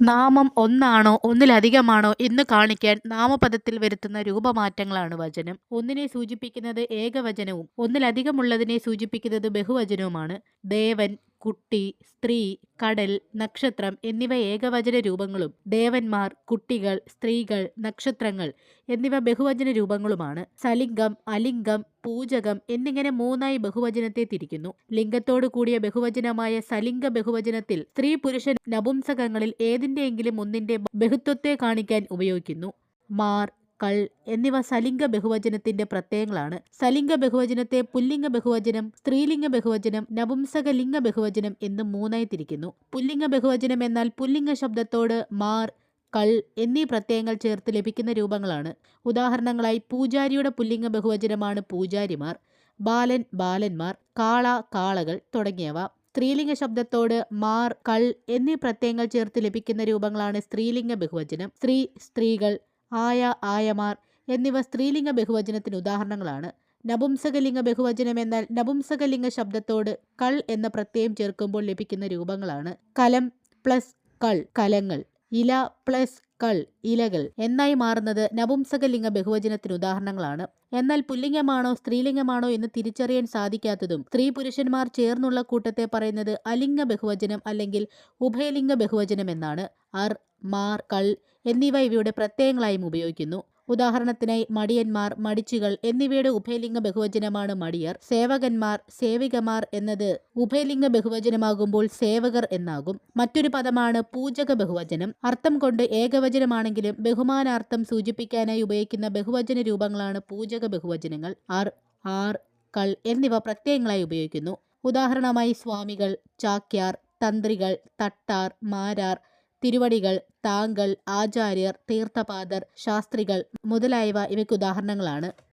നാമം ഒന്നാണോ ഒന്നിലധികമാണോ എന്ന് കാണിക്കാൻ നാമപദത്തിൽ വരുത്തുന്ന രൂപമാറ്റങ്ങളാണ് വചനം. ഒന്നിനെ സൂചിപ്പിക്കുന്നത് ഏകവചനവും ഒന്നിലധികമുള്ളതിനെ സൂചിപ്പിക്കുന്നത് ബഹുവചനവുമാണ്. ദേവൻ, കുട്ടി, സ്ത്രീ, കടൽ, നക്ഷത്രം എന്നിവ ഏകവചന രൂപങ്ങളും ദേവന്മാർ, കുട്ടികൾ, സ്ത്രീകൾ, നക്ഷത്രങ്ങൾ എന്നിവ ബഹുവചന രൂപങ്ങളുമാണ്. സലിംഗം, അലിംഗം, പൂജകം എന്നിങ്ങനെ മൂന്നായി ബഹുവചനത്തെ തിരിക്കുന്നു. ലിംഗത്തോടു കൂടിയ ബഹുവചനമായ സലിംഗ ബഹുവചനത്തിൽ സ്ത്രീ, പുരുഷൻ, നപുംസകങ്ങളിൽ ഏതിന്റെയെങ്കിലും ഒന്നിന്റെ ബഹുത്വത്തെ കാണിക്കാൻ ഉപയോഗിക്കുന്നു. മാർ, കൾ എന്നിവ സലിംഗ ബഹുവചനത്തിന്റെ പ്രത്യയങ്ങളാണ്. സലിംഗ ബഹുവചനത്തെ പുല്ലിംഗ ബഹുവചനം, സ്ത്രീലിംഗ ബഹുവചനം, നപുംസകലിംഗ ബഹുവചനം എന്നും മൂന്നായി തിരിക്കുന്നു. പുല്ലിംഗ ബഹുവചനം എന്നാൽ പുല്ലിംഗ ശബ്ദത്തോട് മാർ, കൾ എന്നീ പ്രത്യയങ്ങൾ ചേർത്ത് ലഭിക്കുന്ന രൂപങ്ങളാണ്. ഉദാഹരണങ്ങളായി പൂജാരിയുടെ പുല്ലിംഗ ബഹുവചനമാണ് പൂജാരിമാർ, ബാലൻ, ബാലന്മാർ, കാള, കാളകൾ തുടങ്ങിയവ. സ്ത്രീലിംഗ ശബ്ദത്തോട് മാർ, കൾ എന്നീ പ്രത്യയങ്ങൾ ചേർത്ത് ലഭിക്കുന്ന രൂപങ്ങളാണ് സ്ത്രീലിംഗ ബഹുവചനം. സ്ത്രീ, സ്ത്രീകൾ, ആയ, ആയമാർ എന്നിവ സ്ത്രീലിംഗ ബഹുവചനത്തിന് ഉദാഹരണങ്ങളാണ്. നപുംസകലിംഗ ബഹുവചനം എന്നാൽ നപുംസകലിംഗ ശബ്ദത്തോട് കൾ എന്ന പ്രത്യയം ചേർക്കുമ്പോൾ ലഭിക്കുന്ന രൂപങ്ങളാണ്. കലം പ്ലസ് കൾ, കലങ്ങൾ. ഇല പ്ലസ് കൾ, ഇലകൾ എന്നായി മാറുന്നത് നപുംസകലിംഗ ബഹുവചനത്തിന് ഉദാഹരണങ്ങളാണ്. എന്നാൽ പുല്ലിംഗമാണോ സ്ത്രീലിംഗമാണോ എന്ന് തിരിച്ചറിയാൻ സാധിക്കാത്തതും സ്ത്രീ പുരുഷന്മാർ ചേർന്നുള്ള കൂട്ടത്തെ പറയുന്നത് അലിംഗ ബഹുവചനം അല്ലെങ്കിൽ ഉഭയലിംഗ ബഹുവചനം എന്നാണ്. അർ, മാർ, കൾ എന്നിവ ഇവയുടെ പ്രത്യയങ്ങളായും ഉപയോഗിക്കുന്നു. ഉദാഹരണത്തിനായി മടിയന്മാർ, മടിച്ചുകൾ എന്നിവയുടെ ഉഭയലിംഗ ബഹുവചനമാണ് മടിയർ. സേവകന്മാർ, സേവികമാർ എന്നത് ഉഭയലിംഗ ബഹുവചനമാകുമ്പോൾ സേവകർ എന്നാകും. മറ്റൊരു പദമാണ് പൂജക ബഹുവചനം. അർത്ഥം കൊണ്ട് ഏകവചനമാണെങ്കിലും ബഹുമാനാർത്ഥം സൂചിപ്പിക്കാനായി ഉപയോഗിക്കുന്ന ബഹുവചന രൂപങ്ങളാണ് പൂജക ബഹുവചനങ്ങൾ. അർ, ആർ, കൾ എന്നിവ പ്രത്യയങ്ങളായി ഉപയോഗിക്കുന്നു. ഉദാഹരണമായി സ്വാമികൾ, ചാക്യാർ, തന്ത്രികൾ, തട്ടാർ, മാരാർ, തിരുവടികൾ, താങ്കൾ, ആചാര്യർ, തീർത്ഥപാദർ, ശാസ്ത്രികൾ മുതലായവ ഇവയ്ക്ക് ഉദാഹരണങ്ങളാണ്.